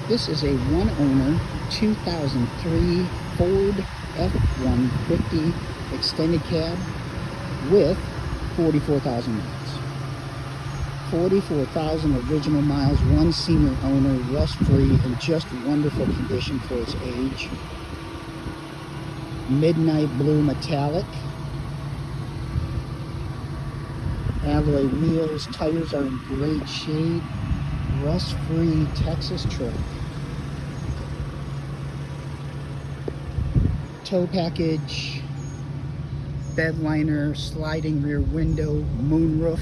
This is a one-owner 2003 Ford F150 extended cab with 44,000 miles. 44,000 original miles, one senior owner, rust-free, in just wonderful condition for its age. Midnight blue metallic. Alloy wheels, tires are in great shape. Rust-free Texas truck. Tow package, bed liner, sliding rear window, moonroof.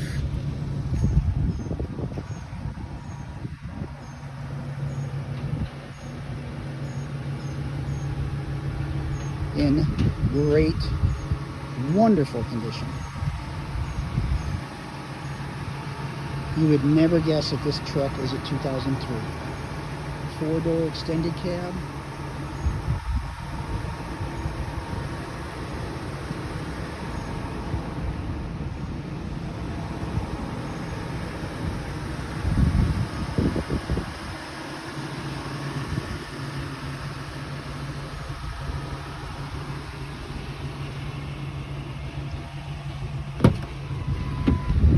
In great, wonderful condition. You would never guess that this truck is a 2003. Four-door extended cab.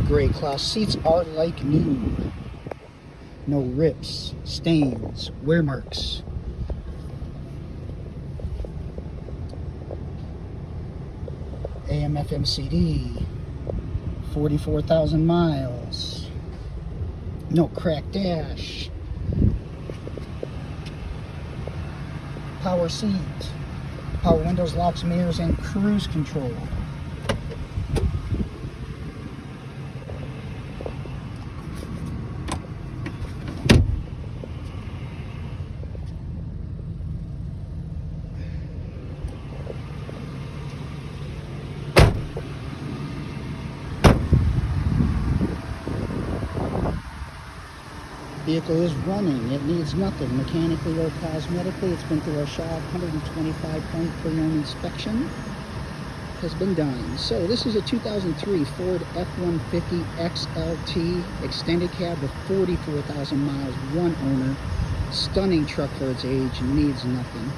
Gray cloth seats are like new. No rips, stains, wear marks. AM/FM CD. 44,000 miles. No cracked dash. Power seat. Power windows, locks, mirrors, and cruise control. Vehicle is running. It needs nothing mechanically or cosmetically. It's been through our shop. 125-point pre-owned inspection has been done. So this is a 2003 Ford F150 XLT extended cab with 44,000 miles, one owner. Stunning truck for its age, needs nothing.